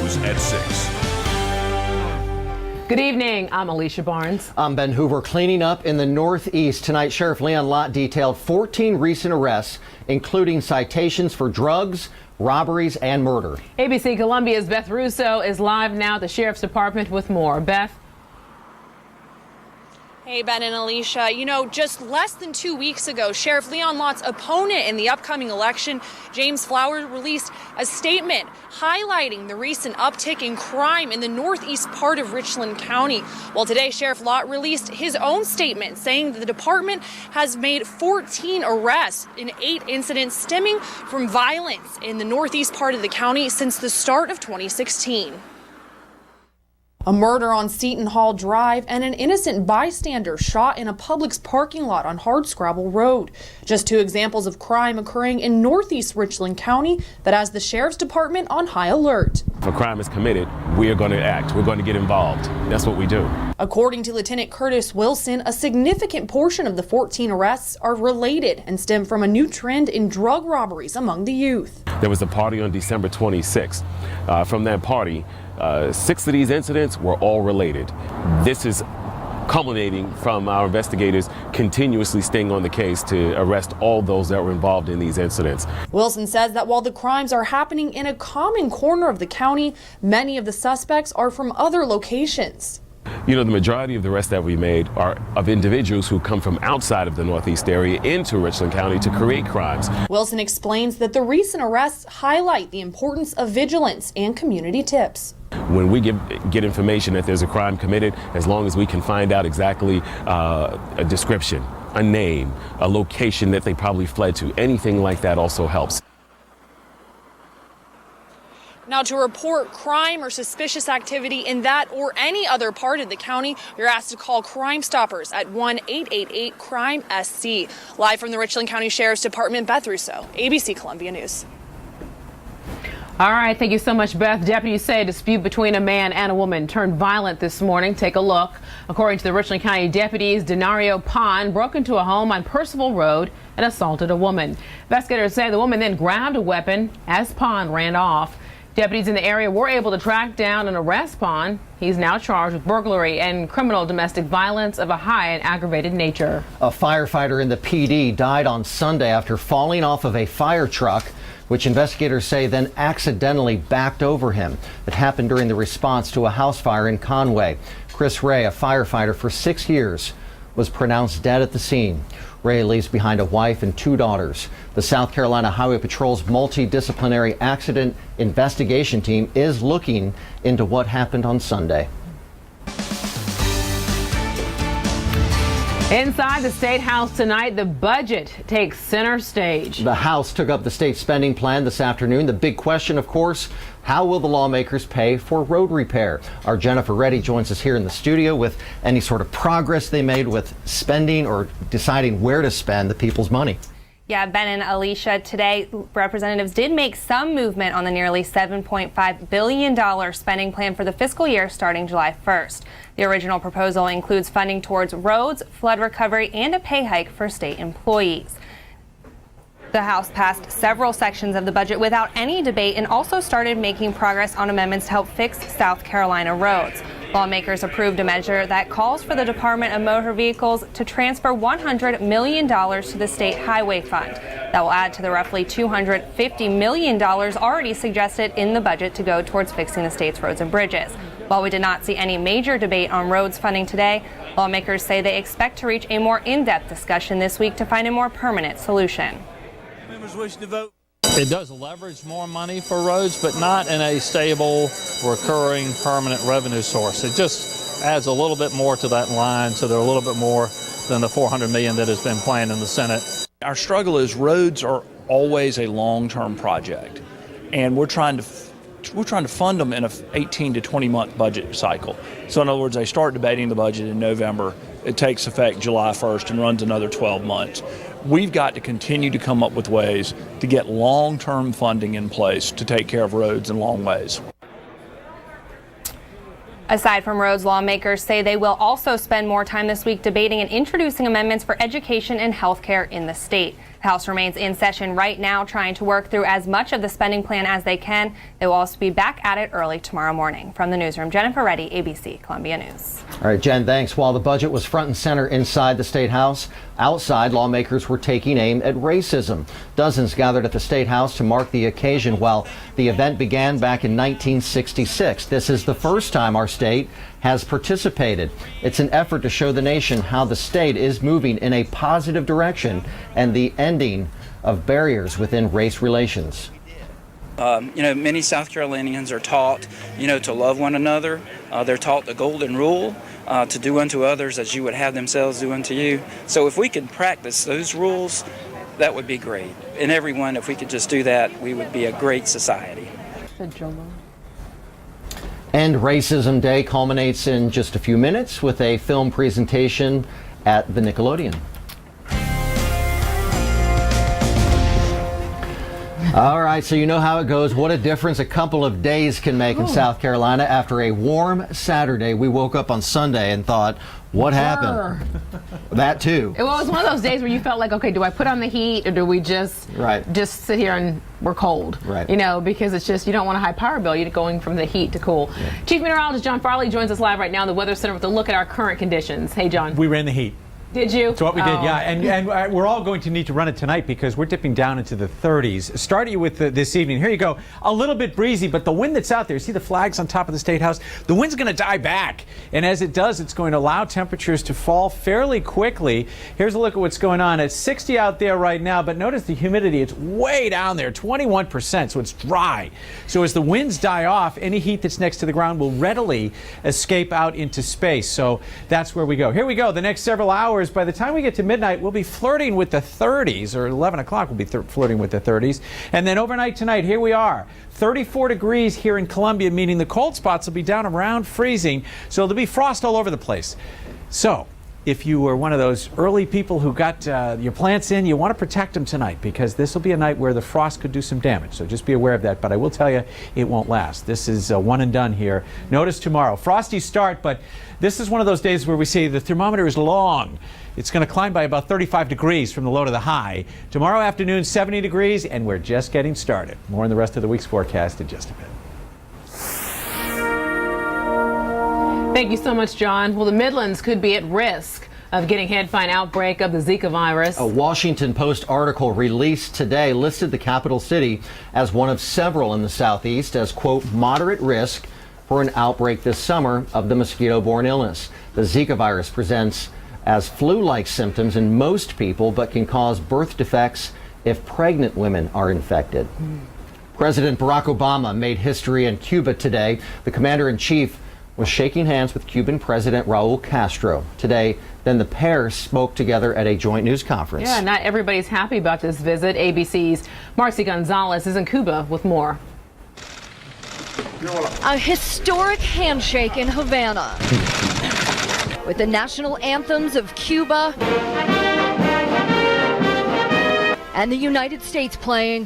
News at 6. Good evening. I'm Alicia Barnes. I'm Ben Hoover. Cleaning up in the Northeast tonight. Sheriff Leon Lott detailed 14 recent arrests, including citations for drugs, robberies, and murder. ABC Columbia's Beth Russo is live now at the Sheriff's Department with more. Beth. Hey, Ben and Alicia. You know, just less than 2 weeks ago, Sheriff Leon Lott's opponent in the upcoming election, James Flowers, released a statement highlighting the recent uptick in crime in the northeast part of Richland County. Well, today, Sheriff Lott released his own statement saying that the department has made 14 arrests in 8 incidents stemming from violence in the northeast part of the county since the start of 2016. A murder on Seton Hall Drive and an innocent bystander shot in a Publix parking lot on Hardscrabble Road. Just 2 examples of crime occurring in northeast Richland County that has the Sheriff's Department on high alert. If a crime is committed, we are going to act. We're going to get involved. That's what we do. According to Lieutenant Curtis Wilson, a significant portion of the 14 arrests are related and stem from a new trend in drug robberies among the youth. There was a party on December 26th. From that party, 6 of these incidents were all related. This is culminating from our investigators continuously staying on the case to arrest all those that were involved in these incidents. Wilson says that while the crimes are happening in a common corner of the county, many of the suspects are from other locations. You know, the majority of the arrests that we made are of individuals who come from outside of the Northeast area into Richland County to create crimes. Wilson explains that the recent arrests highlight the importance of vigilance and community tips. When we get information that there's a crime committed, as long as we can find out exactly a description, a name, a location that they probably fled to, anything like that also helps. Now, to report crime or suspicious activity in that or any other part of the county, you're asked to call Crime Stoppers at 1-888-CRIME-SC. Live from the Richland County Sheriff's Department, Beth Russo, ABC Columbia News. All right. Thank you so much, Beth. Deputies say a dispute between a man and a woman turned violent this morning. Take a look. According to the Richland County deputies, Denario Pond broke into a home on Percival Road and assaulted a woman. Investigators say the woman then grabbed a weapon as Pond ran off. Deputies in the area were able to track down and arrest Pond. He's now charged with burglary and criminal domestic violence of a high and aggravated nature. A firefighter in the PD died on Sunday after falling off of a fire truck, which investigators say then accidentally backed over him. It happened during the response to a house fire in Conway. Chris Ray, a firefighter for 6 years, was pronounced dead at the scene. Ray leaves behind a wife and 2 daughters. The South Carolina Highway Patrol's multidisciplinary accident investigation team is looking into what happened on Sunday. Inside the State House tonight, the budget takes center stage. The House took up the state spending plan this afternoon. The big question, of course, how will the lawmakers pay for road repair? Our Jennifer Reddy joins us here in the studio with any sort of progress they made with spending or deciding where to spend the people's money. Yeah, Ben and Alicia, today representatives did make some movement on the nearly $7.5 billion spending plan for the fiscal year starting July 1st. The original proposal includes funding towards roads, flood recovery, and a pay hike for state employees. The House passed several sections of the budget without any debate and also started making progress on amendments to help fix South Carolina roads. Lawmakers approved a measure that calls for the Department of Motor Vehicles to transfer $100 million to the State Highway Fund. That will add to the roughly $250 million already suggested in the budget to go towards fixing the state's roads and bridges. While we did not see any major debate on roads funding today, lawmakers say they expect to reach a more in-depth discussion this week to find a more permanent solution. Members wishing to vote. It does leverage more money for roads, but not in a stable, recurring, permanent revenue source. It just adds a little bit more to that line, so they're a little bit more than the $400 million that has been planned in the Senate. Our struggle is roads are always a long-term project, and we're trying to fund them in a 18 to 20-month budget cycle. So in other words, they start debating the budget in November. It takes effect July 1st and runs another 12 months. We've got to continue to come up with ways to get long-term funding in place to take care of roads in long ways. Aside from roads, lawmakers say they will also spend more time this week debating and introducing amendments for education and health care in the state. The House remains in session right now, trying to work through as much of the spending plan as they can. They will also be back at it early tomorrow morning. From the newsroom, Jennifer Reddy, ABC Columbia News. All right, Jen, thanks. While the budget was front and center inside the State House, outside, lawmakers were taking aim at racism. Dozens gathered at the State House to mark the occasion. While the event began back in 1966, this is the first time our state has participated. It's an effort to show the nation how the state is moving in a positive direction and the ending of barriers within race relations. Many South Carolinians are taught, to love one another. They're taught the golden rule, to do unto others as you would have themselves do unto you. So if we could practice those rules, that would be great. And everyone, if we could just do that, we would be a great society. End Racism Day culminates in just a few minutes with a film presentation at the Nickelodeon. All right, so you know how it goes. What a difference a couple of days can make in South Carolina. After a warm Saturday, we woke up on Sunday and thought, what happened? That too. It was one of those days where you felt like, okay, do I put on the heat or do we just sit here and we're cold? Right. Because it's just, you don't want a high power bill. You're going from the heat to cool. Yeah. Chief Meteorologist John Farley joins us live right now in the Weather Center with a look at our current conditions. Hey, John. We ran the heat. Did you? That's what we did, yeah. And we're all going to need to run it tonight because we're dipping down into the 30s. Starting with this evening. Here you go. A little bit breezy, but the wind that's out there, see the flags on top of the State House? The wind's going to die back. And as it does, it's going to allow temperatures to fall fairly quickly. Here's a look at what's going on. It's 60 out there right now, but notice the humidity. It's way down there, 21%, so it's dry. So as the winds die off, any heat that's next to the ground will readily escape out into space. So that's where we go. Here we go. The next several hours, by the time we get to midnight, we'll be flirting with the 30s, or 11 o'clock we'll be flirting with the 30s. And then overnight tonight, here we are, 34 degrees here in Columbia, meaning the cold spots will be down around freezing, so there'll be frost all over the place. So if you were one of those early people who got your plants in, you want to protect them tonight because this will be a night where the frost could do some damage. So just be aware of that. But I will tell you, it won't last. This is one and done here. Notice tomorrow, frosty start, but this is one of those days where we say the thermometer is long. It's going to climb by about 35 degrees from the low to the high. Tomorrow afternoon, 70 degrees, and we're just getting started. More in the rest of the week's forecast in just a bit. Thank you so much, John. Well, the Midlands could be at risk of getting hit by an outbreak of the Zika virus. A Washington Post article released today listed the capital city as one of several in the southeast as, quote, moderate risk for an outbreak this summer of the mosquito-borne illness. The Zika virus presents as flu-like symptoms in most people, but can cause birth defects if pregnant women are infected. President Barack Obama made history in Cuba today. The commander-in-chief was shaking hands with Cuban President Raul Castro. Today, then the pair spoke together at a joint news conference. Yeah, not everybody's happy about this visit. ABC's Marcy Gonzalez is in Cuba with more. A historic handshake in Havana with the national anthems of Cuba and the United States playing.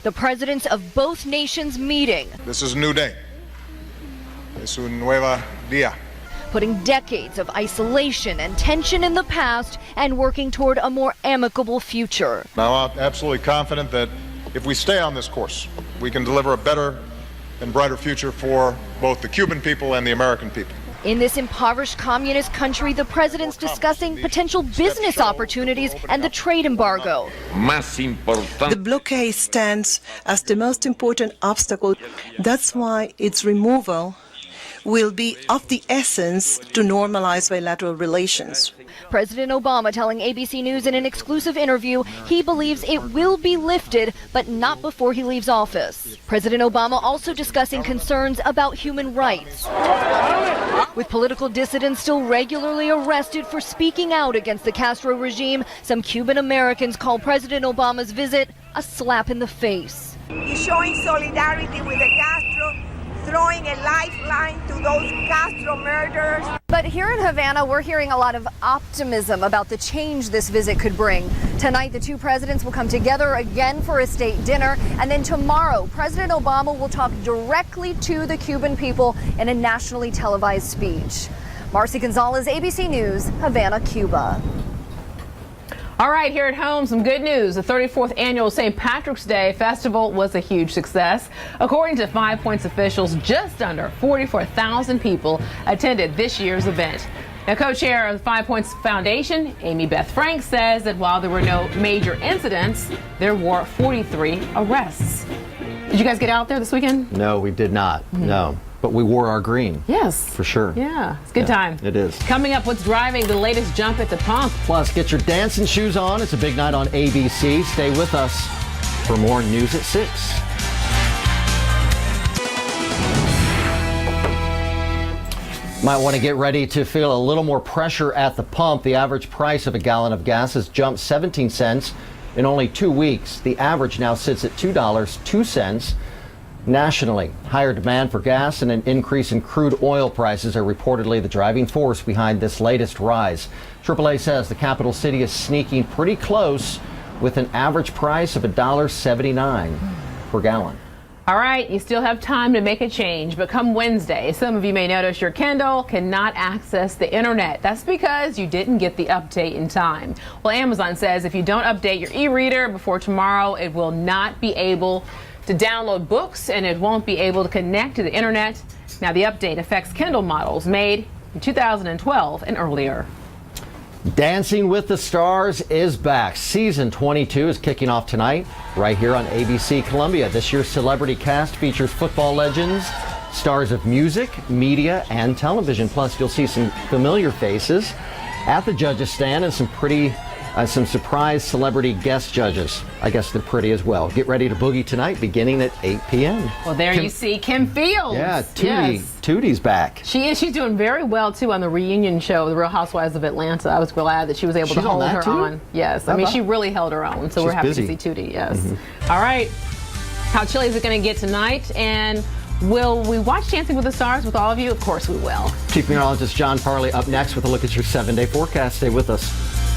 The presidents of both nations meeting. This is a new day. Es un nuevo día. Putting decades of isolation and tension in the past and working toward a more amicable future. Now, I'm absolutely confident that if we stay on this course, we can deliver a better and brighter future for both the Cuban people and the American people. In this impoverished communist country, the president's discussing potential business opportunities and the trade embargo. The blockade stands as the most important obstacle. That's why its removal will be of the essence to normalize bilateral relations. President Obama telling ABC News in an exclusive interview he believes it will be lifted, but not before he leaves office. President Obama also discussing concerns about human rights, with political dissidents still regularly arrested for speaking out against the Castro regime. Some Cuban Americans call President Obama's visit a slap in the face. He's showing solidarity with the Castro, throwing a lifeline to those Castro murderers. But here in Havana, we're hearing a lot of optimism about the change this visit could bring. Tonight, the two presidents will come together again for a state dinner. And then tomorrow, President Obama will talk directly to the Cuban people in a nationally televised speech. Marcy Gonzalez, ABC News, Havana, Cuba. All right, here at home, some good news. The 34th annual St. Patrick's Day Festival was a huge success. According to 5 Points officials, just under 44,000 people attended this year's event. Now, co-chair of the 5 Points Foundation, Amy Beth Frank, says that while there were no major incidents, there were 43 arrests. Did you guys get out there this weekend? No, we did not. No. But we wore our green. Yes. For sure. Yeah, it's a good time. It is. Coming up, what's driving the latest jump at the pump? Plus, get your dancing shoes on. It's a big night on ABC. Stay with us for more news at 6. Might want to get ready to feel a little more pressure at the pump. The average price of a gallon of gas has jumped 17 cents in only 2 weeks. The average now sits at $2.02. Nationally, higher demand for gas and an increase in crude oil prices are reportedly the driving force behind this latest rise. AAA says the capital city is sneaking pretty close with an average price of $1.79 per gallon. All right, you still have time to make a change, but come Wednesday, some of you may notice your Kindle cannot access the internet. That's because you didn't get the update in time. Well, Amazon says if you don't update your e-reader before tomorrow, it will not be able to download books and it won't be able to connect to the internet. Now, the update affects Kindle models made in 2012 and earlier. Dancing with the Stars is back. Season 22 is kicking off tonight right here on ABC Columbia. This year's celebrity cast features football legends, stars of music, media, and television. Plus, you'll see some familiar faces at the judges' stand and some surprise celebrity guest judges. I guess they're pretty as well. Get ready to boogie tonight beginning at 8 p.m. Well, there you see Kim Fields. Yeah, Tootie's back. She is. She's doing very well, too, on the reunion show, The Real Housewives of Atlanta. I was glad that she was able to hold her on. Yes, I mean, she really held her own, so we're happy to see Tootie, yes. All right, how chilly is it going to get tonight? And will we watch Dancing with the Stars with all of you? Of course we will. Chief Meteorologist John Farley up next with a look at your 7-day forecast. Stay with us.